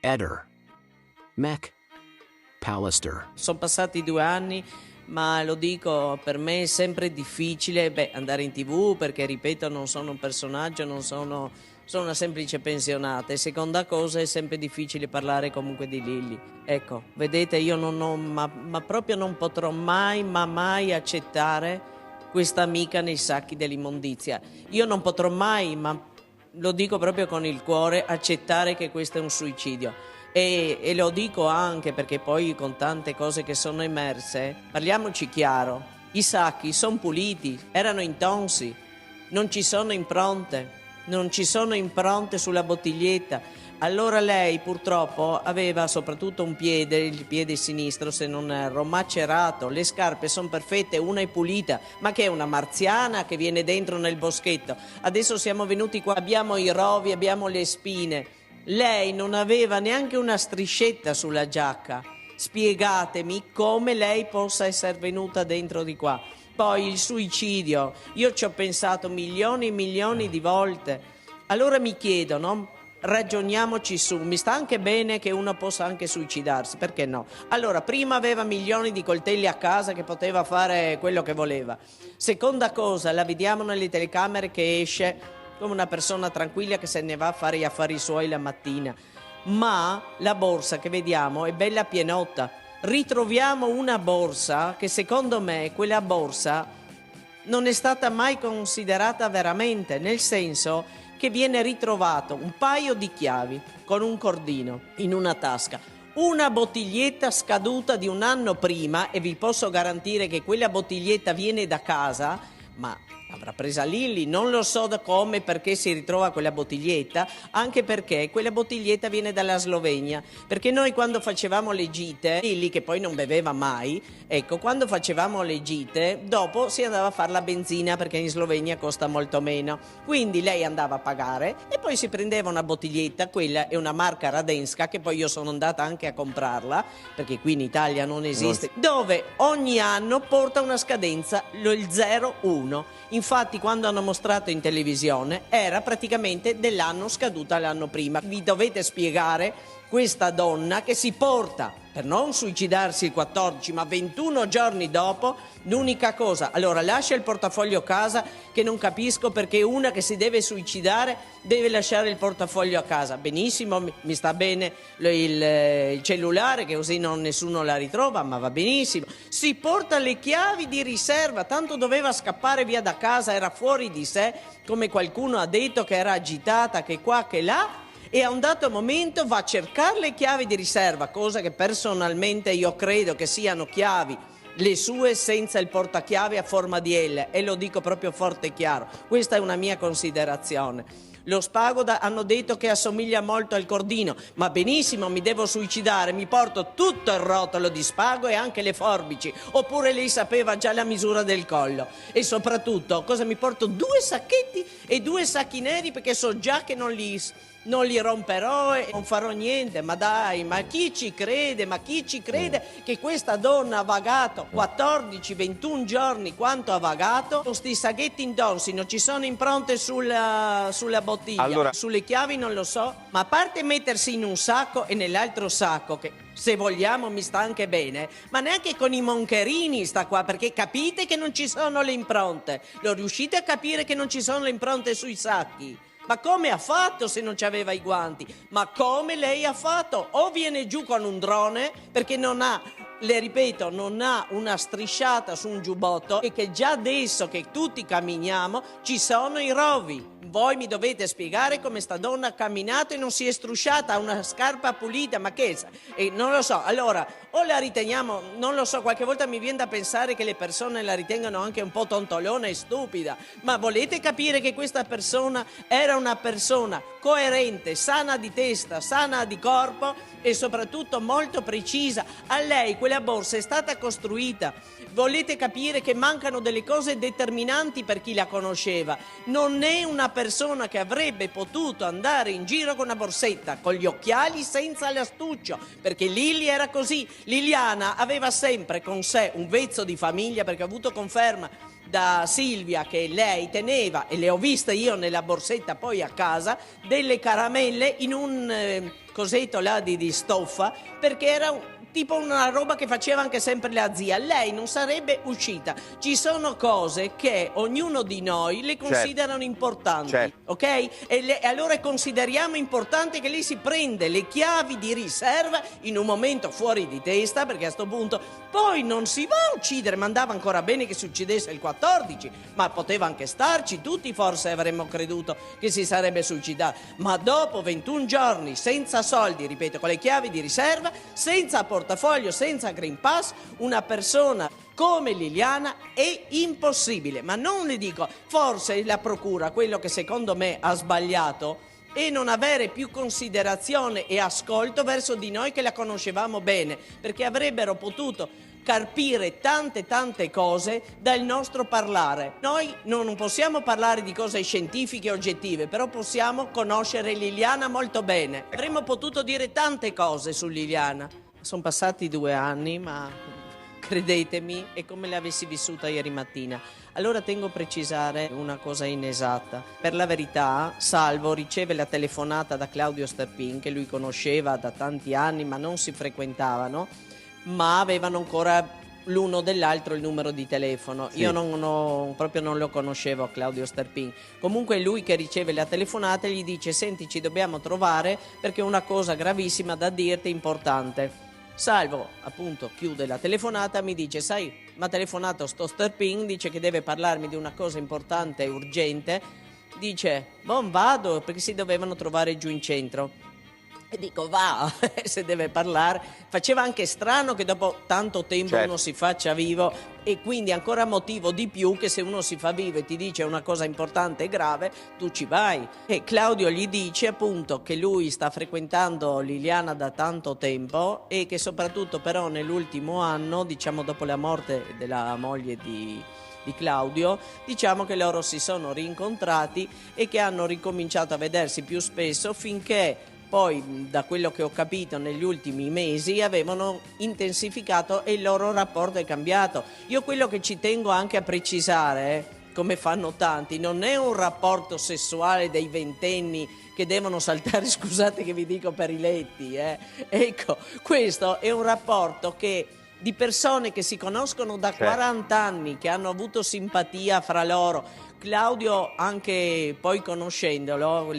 Eder, Mac, Pallister. Sono passati 2 anni, ma lo dico, per me è sempre difficile andare in TV perché, ripeto, non sono un personaggio, sono una semplice pensionata, e seconda cosa è sempre difficile parlare comunque di Lily. Ecco, vedete, io ma proprio non potrò mai accettare questa amica nei sacchi dell'immondizia. Io non potrò mai, ma lo dico proprio con il cuore, accettare che questo è un suicidio. E lo dico anche perché poi, con tante cose che sono emerse, parliamoci chiaro, i sacchi sono puliti, erano intonsi, non ci sono impronte sulla bottiglietta. Allora lei purtroppo aveva soprattutto il piede sinistro, se non erro, macerato, le scarpe sono perfette, una è pulita, ma che è una marziana che viene dentro nel boschetto? Adesso siamo venuti qua, abbiamo i rovi, abbiamo le spine. Lei non aveva neanche una striscetta sulla giacca. Spiegatemi come lei possa essere venuta dentro di qua. Poi il suicidio, io ci ho pensato milioni e milioni di volte. Allora mi chiedo, no? Ragioniamoci su, mi sta anche bene che uno possa anche suicidarsi, perché no? Allora, prima aveva milioni di coltelli a casa che poteva fare quello che voleva. Seconda cosa, la vediamo nelle telecamere che esce come una persona tranquilla che se ne va a fare gli affari suoi la mattina. Ma la borsa che vediamo è bella pienotta. Ritroviamo una borsa che, secondo me, quella borsa non è stata mai considerata veramente, nel senso che viene ritrovato un paio di chiavi con un cordino in una tasca, una bottiglietta scaduta di 1 anno prima, e vi posso garantire che quella bottiglietta viene da casa, ma avrà presa Lily, non lo so da come, perché si ritrova quella bottiglietta, anche perché quella bottiglietta viene dalla Slovenia, perché noi quando facevamo le gite, Lily, che poi non beveva mai, ecco, quando facevamo le gite, dopo si andava a fare la benzina, perché in Slovenia costa molto meno, quindi lei andava a pagare e poi si prendeva una bottiglietta, quella è una marca Radenska, che poi io sono andata anche a comprarla, perché qui in Italia non esiste, dove ogni anno porta una scadenza, il 01. Infatti, quando hanno mostrato in televisione, era praticamente dell'anno scaduta l'anno prima. Vi dovete spiegare questa donna che si porta, per non suicidarsi il 14, ma 21 giorni dopo, l'unica cosa. Allora, lascia il portafoglio a casa, che non capisco perché una che si deve suicidare deve lasciare il portafoglio a casa. Benissimo, mi sta bene il cellulare, che così nessuno la ritrova, ma va benissimo. Si porta le chiavi di riserva, tanto doveva scappare via da casa, era fuori di sé, come qualcuno ha detto, che era agitata, che qua, che là, e a un dato momento va a cercare le chiavi di riserva, cosa che personalmente io credo che siano chiavi le sue senza il portachiavi a forma di L, e lo dico proprio forte e chiaro. Questa è una mia considerazione. Lo spago hanno detto che assomiglia molto al cordino, ma benissimo, mi devo suicidare, mi porto tutto il rotolo di spago e anche le forbici, oppure lei sapeva già la misura del collo. E soprattutto, cosa mi porto? 2 sacchetti e 2 sacchi neri, perché so già che non li romperò e non farò niente. Ma dai, ma chi ci crede? Ma chi ci crede che questa donna ha vagato 14-21 giorni? Quanto ha vagato? Con sti sacchetti intonsi, non ci sono impronte sulla bottiglia, allora, sulle chiavi non lo so, ma a parte mettersi in un sacco e nell'altro sacco, che se vogliamo mi sta anche bene, ma neanche con i moncherini sta qua, perché capite che non ci sono le impronte? Lo riuscite a capire che non ci sono le impronte sui sacchi? Ma come ha fatto se non c'aveva i guanti? Ma come lei ha fatto? O viene giù con un drone, perché non ha, le ripeto, non ha una strisciata su un giubbotto, e che già adesso che tutti camminiamo ci sono i rovi. Voi mi dovete spiegare come sta donna ha camminato e non si è strusciata, ha una scarpa pulita, ma che? Non lo so, allora, o la riteniamo, non lo so, qualche volta mi viene da pensare che le persone la ritengano anche un po' tontolona e stupida, ma volete capire che questa persona era una persona coerente, sana di testa, sana di corpo e soprattutto molto precisa. A lei quella borsa è stata costruita. Volete capire che mancano delle cose determinanti per chi la conosceva. Non è una persona che avrebbe potuto andare in giro con una borsetta, con gli occhiali senza l'astuccio, perché Lily era così. Liliana aveva sempre con sé un vezzo di famiglia, perché ha avuto conferma da Silvia che lei teneva, e le ho viste io nella borsetta poi a casa, delle caramelle in un cosetto là di stoffa, perché era tipo una roba che faceva anche sempre la zia. Lei non sarebbe uscita. Ci sono cose che ognuno di noi le considerano importanti, ok? E allora consideriamo importante che lei si prende le chiavi di riserva in un momento fuori di testa, perché a sto punto poi non si va a uccidere. Ma andava ancora bene che succedesse il 14, ma poteva anche starci. Tutti forse avremmo creduto che si sarebbe suicidato, ma dopo 21 giorni senza soldi, ripeto, con le chiavi di riserva, senza portafoglio, senza Green Pass, una persona come Liliana è impossibile. Ma non le dico, forse la procura, quello che secondo me ha sbagliato, e non avere più considerazione e ascolto verso di noi che la conoscevamo bene, perché avrebbero potuto carpire tante cose dal nostro parlare. Noi non possiamo parlare di cose scientifiche e oggettive, però possiamo conoscere Liliana molto bene. Avremmo potuto dire tante cose su Liliana. Sono passati 2 anni, ma credetemi, è come l'avessi vissuta ieri mattina. Allora tengo a precisare una cosa inesatta. Per la verità, Salvo riceve la telefonata da Claudio Sterpin, che lui conosceva da tanti anni, ma non si frequentavano, ma avevano ancora l'uno dell'altro il numero di telefono. Sì. Io proprio non lo conoscevo, Claudio Sterpin. Comunque è lui che riceve la telefonata e gli dice: senti, ci dobbiamo trovare perché ho una cosa gravissima da dirti, importante. Salvo, appunto, chiude la telefonata, mi dice: sai, mi ha telefonato sto Sterpin, dice che deve parlarmi di una cosa importante e urgente. Dice: bon, vado, perché si dovevano trovare giù in centro. E dico: va, se deve parlare. Faceva anche strano che dopo tanto tempo uno si faccia vivo, e quindi ancora motivo di più che se uno si fa vivo e ti dice una cosa importante e grave, tu ci vai. E Claudio gli dice appunto che lui sta frequentando Liliana da tanto tempo e che soprattutto però nell'ultimo anno, diciamo dopo la morte della moglie di Claudio, diciamo che loro si sono rincontrati e che hanno ricominciato a vedersi più spesso, finché poi, da quello che ho capito, negli ultimi mesi avevano intensificato e il loro rapporto è cambiato. Io quello che ci tengo anche a precisare, come fanno tanti, non è un rapporto sessuale dei ventenni che devono saltare, scusate che vi dico, per i letti. Ecco, questo è un rapporto di persone che si conoscono da 40 anni, che hanno avuto simpatia fra loro. Claudio, anche poi conoscendolo,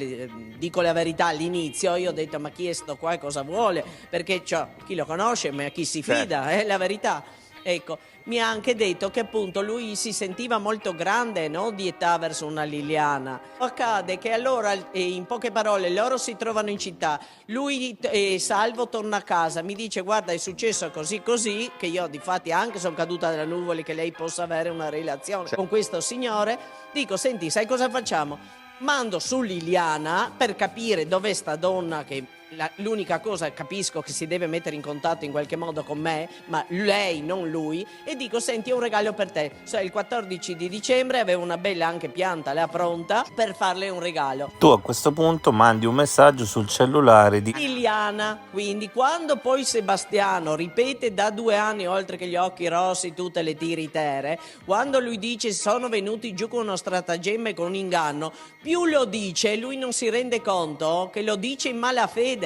dico la verità, all'inizio io ho detto: ma chi è sto qua e cosa vuole? Perché chi lo conosce, ma chi si fida, è la verità. Ecco, mi ha anche detto che appunto lui si sentiva molto grande, no, di età verso una Liliana. Accade che allora, in poche parole, loro si trovano in città, lui Salvo torna a casa, mi dice: guarda, è successo così, che io difatti anche sono caduta dalle nuvole che lei possa avere una relazione con questo signore. Dico: senti, sai cosa facciamo? Mando su Liliana per capire dov'è sta donna, che l'unica cosa capisco che si deve mettere in contatto in qualche modo con me, ma lei, non lui, e dico: senti, ho un regalo per te. Il 14 di dicembre avevo una bella anche pianta là pronta per farle un regalo. Tu a questo punto mandi un messaggio sul cellulare di Liliana. Quindi quando poi Sebastiano ripete da 2 anni, oltre che gli occhi rossi, tutte le tiritere, quando lui dice sono venuti giù con uno stratagemma e con un inganno, più lo dice, lui non si rende conto che lo dice in malafede,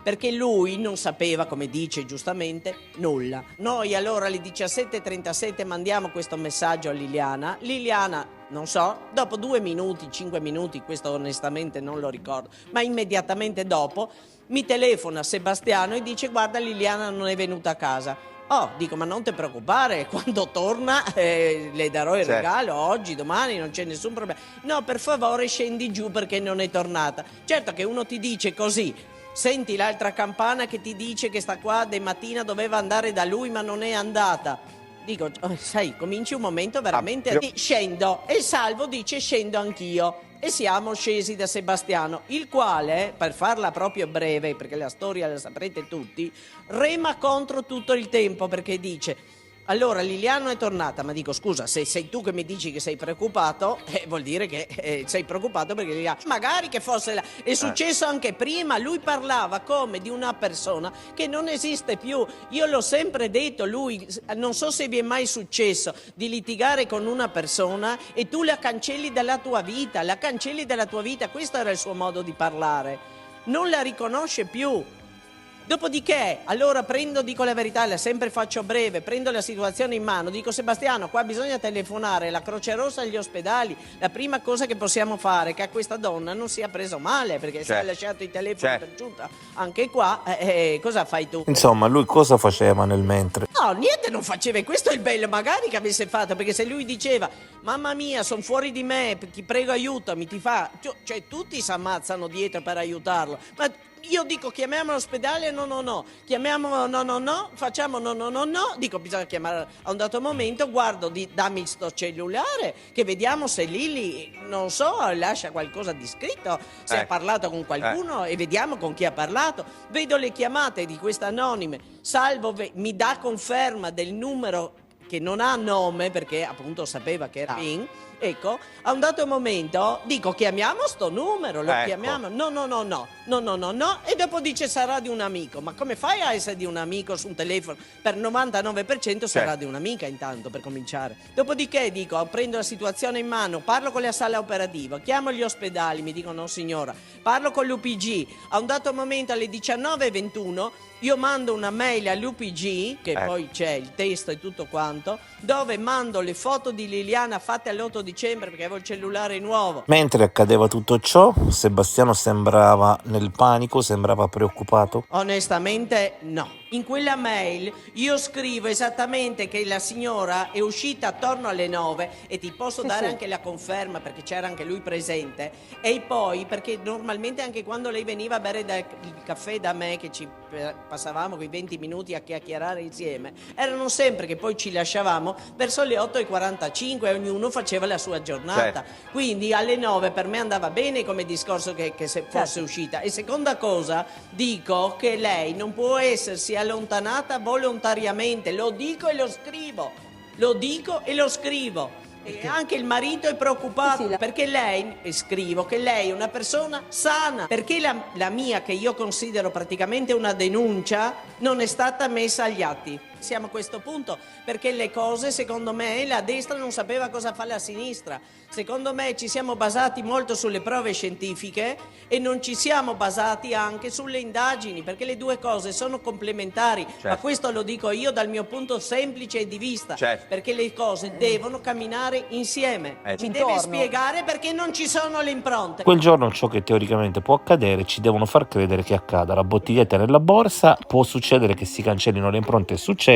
perché lui non sapeva, come dice giustamente, nulla. Noi allora alle 17:37 mandiamo questo messaggio a Liliana. Liliana, non so, dopo 2 minuti, 5 minuti, questo onestamente non lo ricordo, ma immediatamente dopo mi telefona Sebastiano e dice: guarda, Liliana non è venuta a casa. Oh, dico: ma non ti preoccupare, quando torna le darò il regalo, oggi, domani, non c'è nessun problema. No, per favore scendi giù perché non è tornata. Certo che uno ti dice così, senti l'altra campana che ti dice che sta qua de mattina, doveva andare da lui ma non è andata. Dico: sai, cominci un momento veramente... Scendo, e Salvo dice: scendo anch'io. E siamo scesi da Sebastiano, il quale, per farla proprio breve, perché la storia la saprete tutti, rema contro tutto il tempo, perché dice: Allora Liliana è tornata, ma dico scusa, se sei tu che mi dici che sei preoccupato, vuol dire che sei preoccupato perché Liliana, magari che fosse è successo anche prima, lui parlava come di una persona che non esiste più. Io l'ho sempre detto, lui, non so se vi è mai successo di litigare con una persona e tu la cancelli dalla tua vita, questo era il suo modo di parlare, non la riconosce più. Dopodiché, allora dico la verità, la sempre faccio breve, prendo la situazione in mano, dico Sebastiano, qua bisogna telefonare alla Croce Rossa agli ospedali, la prima cosa che possiamo fare è che a questa donna non sia preso male, perché se hai lasciato i telefoni per giunta anche qua, cosa fai tu? Insomma, lui cosa faceva nel mentre? No, niente non faceva, e questo è il bello, magari che avesse fatto, perché se lui diceva mamma mia, sono fuori di me, ti prego aiutami, cioè tutti si ammazzano dietro per aiutarlo, ma io dico chiamiamo l'ospedale, no, chiamiamo no, facciamo no, dico bisogna chiamare a un dato momento, guardo, dammi sto cellulare, che vediamo se Lili, non so, lascia qualcosa di scritto, se ha parlato con qualcuno e vediamo con chi ha parlato, vedo le chiamate di queste anonime, Salvo mi dà conferma del numero che non ha nome perché appunto sapeva che era PIN. Ecco, a un dato momento dico chiamiamo sto numero, lo chiamiamo, no, e dopo dice sarà di un amico, ma come fai a essere di un amico su un telefono? Per 99% sarà di un'amica intanto per cominciare. Dopodiché dico, prendo la situazione in mano, parlo con la sala operativa, chiamo gli ospedali, mi dicono no signora, parlo con l'UPG, a un dato momento alle 19:21 io mando una mail all'UPG, che poi c'è il testo e tutto quanto, dove mando le foto di Liliana fatte all'8 dicembre perché avevo il cellulare nuovo. Mentre accadeva tutto ciò, Sebastiano sembrava nel panico, sembrava preoccupato. Onestamente no. In quella mail io scrivo esattamente che la signora è uscita attorno alle 9 e ti posso dare anche la conferma perché c'era anche lui presente, e poi perché normalmente anche quando lei veniva a bere il caffè da me, che ci passavamo quei 20 minuti a chiacchierare insieme, erano sempre che poi ci lasciavamo verso le 8:45 e ognuno faceva la sua giornata, quindi alle 9 per me andava bene come discorso che se fosse uscita. E seconda cosa, dico che lei non può essersi allontanata volontariamente, lo dico e lo scrivo, e anche il marito è preoccupato perché lei, scrivo che lei è una persona sana, perché la mia, che io considero praticamente una denuncia, non è stata messa agli atti. Siamo a questo punto perché le cose, secondo me, la destra non sapeva cosa fare la sinistra. Secondo me ci siamo basati molto sulle prove scientifiche e non ci siamo basati anche sulle indagini, perché le due cose sono complementari, ma questo lo dico io dal mio punto semplice di vista, perché le cose devono camminare insieme. Ci deve spiegare perché non ci sono le impronte. Quel giorno ciò che teoricamente può accadere ci devono far credere che accada. La bottiglietta nella borsa, può succedere che si cancellino le impronte e succede,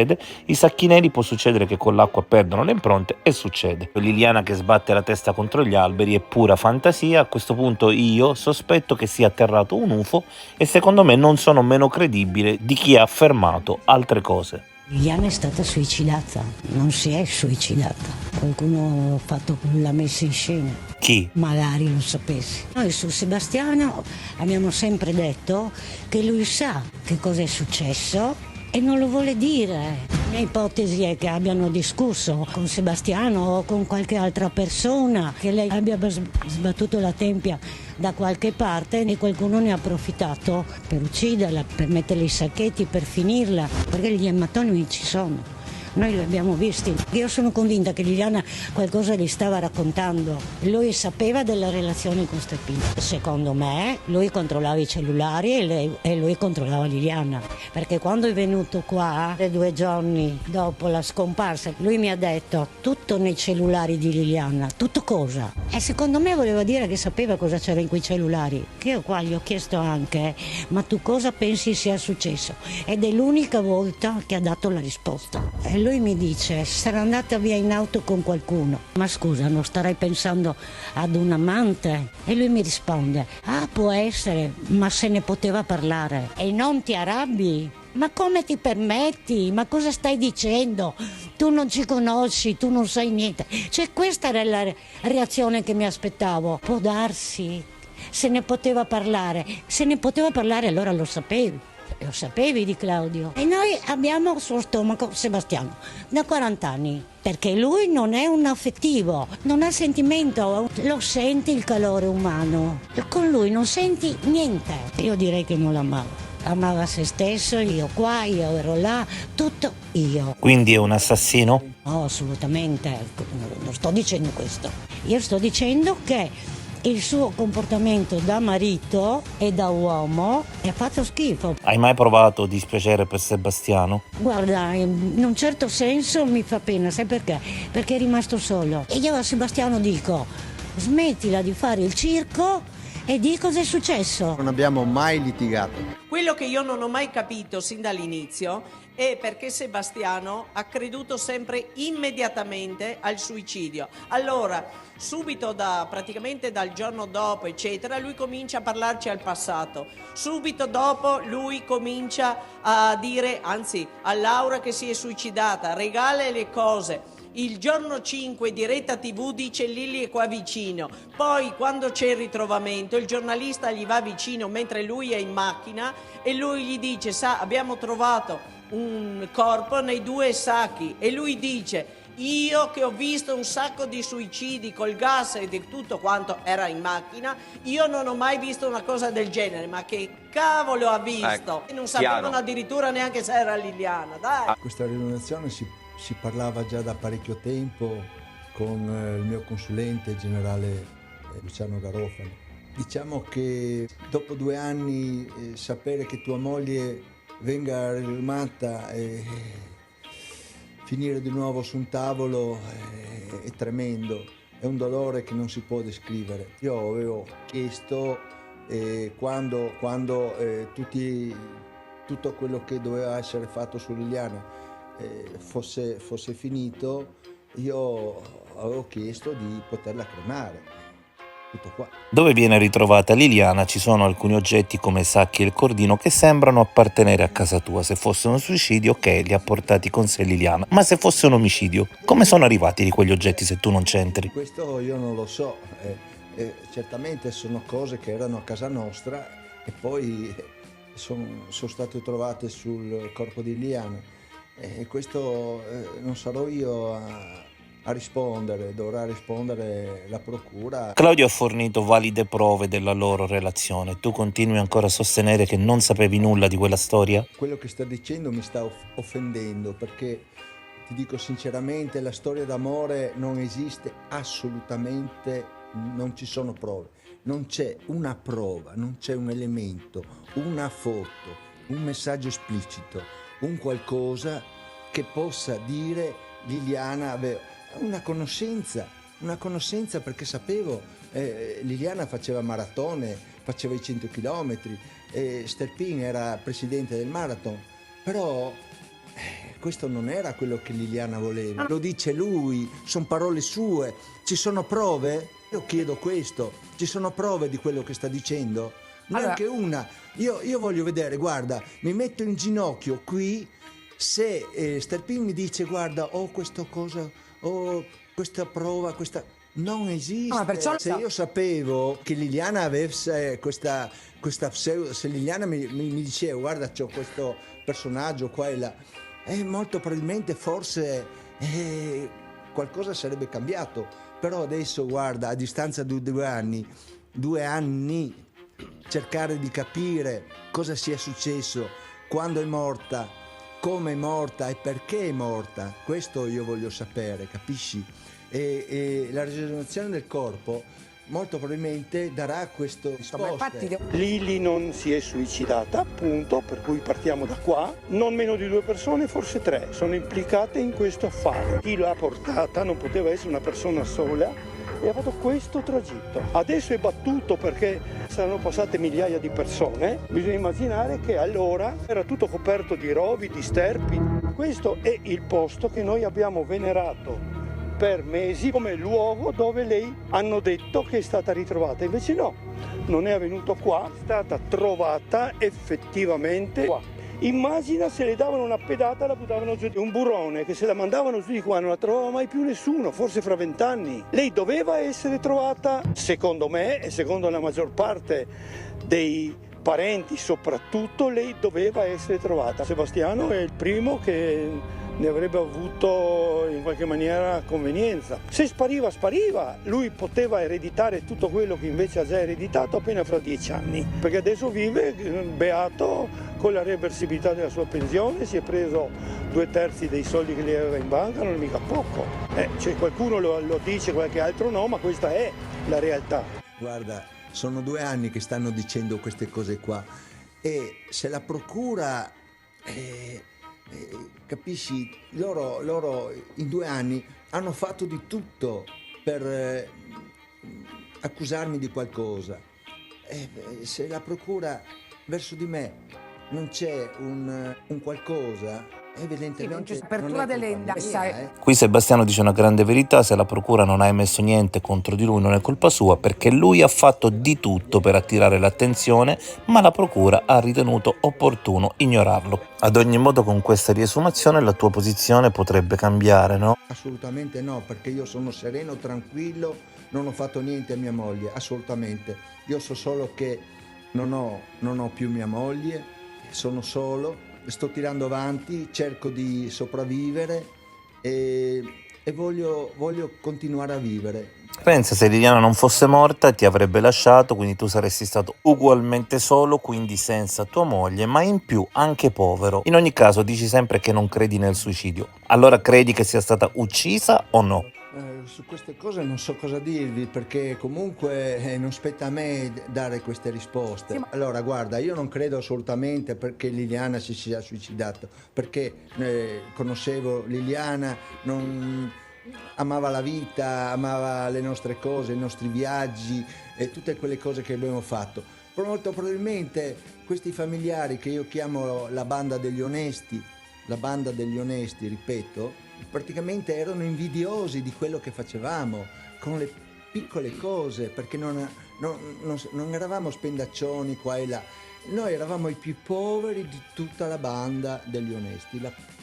i sacchi neri può succedere che con l'acqua perdono le impronte e succede. Liliana che sbatte la testa contro gli alberi è pura fantasia. A questo punto io sospetto che sia atterrato un UFO e secondo me non sono meno credibile di chi ha affermato altre cose. Liliana è stata suicidata, non si è suicidata, qualcuno l'ha messa in scena. Chi? Magari lo sapessi. Noi su Sebastiano abbiamo sempre detto che lui sa che cosa è successo e non lo vuole dire. La mia ipotesi è che abbiano discusso con Sebastiano o con qualche altra persona, che lei abbia sbattuto la tempia da qualche parte e qualcuno ne ha approfittato per ucciderla, per metterle i sacchetti, per finirla, perché gli ematologi ci sono. Noi li abbiamo visti. Io sono convinta che Liliana qualcosa gli stava raccontando. Lui sapeva della relazione con Steppino. Secondo me lui controllava i cellulari e lui controllava Liliana. Perché quando è venuto qua, 2 giorni dopo la scomparsa, lui mi ha detto tutto nei cellulari di Liliana. Tutto cosa? E secondo me voleva dire che sapeva cosa c'era in quei cellulari. Che io qua gli ho chiesto anche, ma tu cosa pensi sia successo? Ed è l'unica volta che ha dato la risposta. E lui mi dice, sarà andata via in auto con qualcuno. Ma scusa, non starei pensando ad un amante? E lui mi risponde, può essere, ma se ne poteva parlare. E non ti arrabbi? Ma come ti permetti? Ma cosa stai dicendo? Tu non ci conosci, tu non sai niente. Cioè questa era la reazione che mi aspettavo. Può darsi, se ne poteva parlare. Se ne poteva parlare allora lo sapevi. Lo sapevi di Claudio? E noi abbiamo sullo stomaco Sebastiano da 40 anni, perché lui non è un affettivo, non ha sentimento, lo senti il calore umano. Con lui non senti niente. Io direi che non l'amava. Amava se stesso, io qua, io ero là, tutto io. Quindi è un assassino? No, assolutamente, non sto dicendo questo. Io sto dicendo che il suo comportamento da marito e da uomo è fatto schifo. Hai mai provato dispiacere per Sebastiano? Guarda, in un certo senso mi fa pena, sai perché? Perché è rimasto solo. E io a Sebastiano dico, smettila di fare il circo e di cosa è successo. Non abbiamo mai litigato. Quello che io non ho mai capito sin dall'inizio è perché Sebastiano ha creduto sempre immediatamente al suicidio. Allora, subito praticamente dal giorno dopo, eccetera, lui comincia a parlarci al passato. Subito dopo lui comincia a dire, anzi, a Laura che si è suicidata, regala le cose. Il giorno 5 diretta TV dice Lilli è qua vicino, poi quando c'è il ritrovamento il giornalista gli va vicino mentre lui è in macchina e lui gli dice abbiamo trovato un corpo nei 2 sacchi e lui dice io che ho visto un sacco di suicidi col gas e di tutto quanto era in macchina, io non ho mai visto una cosa del genere, ma che cavolo ha visto? E non sapevano addirittura neanche se era Liliana, dai! Questa riunione si parlava già da parecchio tempo con il mio consulente generale Luciano Garofalo. Diciamo che dopo 2 anni sapere che tua moglie venga rinomata e finire di nuovo su un tavolo è tremendo, è un dolore che non si può descrivere. Io avevo chiesto quando tutto quello che doveva essere fatto su Liliana fosse finito, io avevo chiesto di poterla cremare. Tutto qua. Dove viene ritrovata Liliana ci sono alcuni oggetti come sacchi e il cordino che sembrano appartenere a casa tua. Se fosse un suicidio, ok, li ha portati con sé Liliana, ma se fosse un omicidio, come sono arrivati di quegli oggetti se tu non c'entri? Questo io non lo so, certamente sono cose che erano a casa nostra e poi sono state trovate sul corpo di Liliana e questo non sarò io a rispondere, dovrà rispondere la procura. Claudio ha fornito valide prove della loro relazione. Tu continui ancora a sostenere che non sapevi nulla di quella storia? Quello che sta dicendo mi sta offendendo perché ti dico sinceramente la storia d'amore non esiste assolutamente, non ci sono prove, non c'è una prova, non c'è un elemento, una foto, un messaggio esplicito, un qualcosa che possa dire Liliana aveva una conoscenza perché sapevo Liliana faceva maratone, faceva i 100 km, Sterpin era presidente del marathon, però questo non era quello che Liliana voleva, lo dice lui, sono parole sue, ci sono prove? Io chiedo questo, ci sono prove di quello che sta dicendo? Neanche una, io voglio vedere, guarda, mi metto in ginocchio qui se Sterpin mi dice guarda ho questa cosa, ho questa prova, questa non esiste. Se io sapevo che Liliana avesse questa pseudo, se Liliana mi diceva guarda c'ho questo personaggio qua e là, molto probabilmente forse qualcosa sarebbe cambiato, però adesso guarda a distanza di 2 anni cercare di capire cosa sia successo, quando è morta, come è morta e perché è morta, questo io voglio sapere, capisci? E la rigenerazione del corpo molto probabilmente darà questo risposte. Lili non si è suicidata, appunto, per cui partiamo da qua. Non meno di 2 persone, forse 3, sono implicate in questo affare. Chi l'ha portata non poteva essere una persona sola e ha fatto questo tragitto. Adesso è battuto perché saranno passate migliaia di persone. Bisogna immaginare che allora era tutto coperto di rovi, di sterpi. Questo è il posto che noi abbiamo venerato per mesi come luogo dove lei hanno detto che è stata ritrovata. Invece no, non è avvenuto qua, è stata trovata effettivamente qua. Immagina se le davano una pedata e la buttavano giù di un burrone, che se la mandavano giù di qua non la trovava mai più nessuno, forse fra 20 anni. Lei doveva essere trovata, secondo me e secondo la maggior parte dei parenti soprattutto, lei doveva essere trovata. Sebastiano è il primo che ne avrebbe avuto in qualche maniera convenienza. Se spariva, spariva, lui poteva ereditare tutto quello che invece ha già ereditato appena fra 10 anni, perché adesso vive beato con la reversibilità della sua pensione, si è preso 2/3 dei soldi che le aveva in banca, non è mica poco. Cioè, qualcuno lo dice, qualche altro no, ma questa è la realtà. Guarda, sono 2 anni che stanno dicendo queste cose qua e se la procura, capisci, loro in 2 anni hanno fatto di tutto per accusarmi di qualcosa. Se la procura verso di me non c'è un qualcosa, evidentemente non c'è apertura delle indagini. Qui Sebastiano dice una grande verità: se la procura non ha emesso niente contro di lui non è colpa sua, perché lui ha fatto di tutto per attirare l'attenzione, ma la procura ha ritenuto opportuno ignorarlo. Ad ogni modo, con questa riesumazione la tua posizione potrebbe cambiare, no? Assolutamente no, perché io sono sereno, tranquillo, non ho fatto niente a mia moglie, assolutamente. Io so solo che non ho più mia moglie, sono solo, sto tirando avanti, cerco di sopravvivere e voglio continuare a vivere. Pensa, se Liliana non fosse morta ti avrebbe lasciato, quindi tu saresti stato ugualmente solo, quindi senza tua moglie, ma in più anche povero. In ogni caso dici sempre che non credi nel suicidio. Allora credi che sia stata uccisa o no? Su queste cose non so cosa dirvi, perché comunque non spetta a me dare queste risposte. Sì, ma... Allora, guarda, io non credo assolutamente perché Liliana si sia suicidato, perché conoscevo Liliana, amava la vita, amava le nostre cose, i nostri viaggi e tutte quelle cose che abbiamo fatto. Molto probabilmente questi familiari che io chiamo la banda degli onesti, ripeto, praticamente erano invidiosi di quello che facevamo con le piccole cose, perché non eravamo spendaccioni qua e là, noi eravamo i più poveri di tutta la banda degli onesti,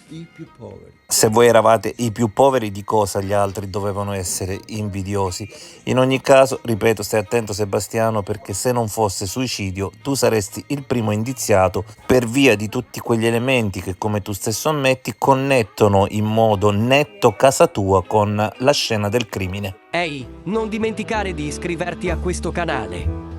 i più poveri. Se voi eravate i più poveri, di cosa gli altri dovevano essere invidiosi? In ogni caso, ripeto, stai attento Sebastiano, perché se non fosse suicidio tu saresti il primo indiziato per via di tutti quegli elementi che, come tu stesso ammetti, connettono in modo netto casa tua con la scena del crimine. Ehi, non dimenticare di iscriverti a questo canale.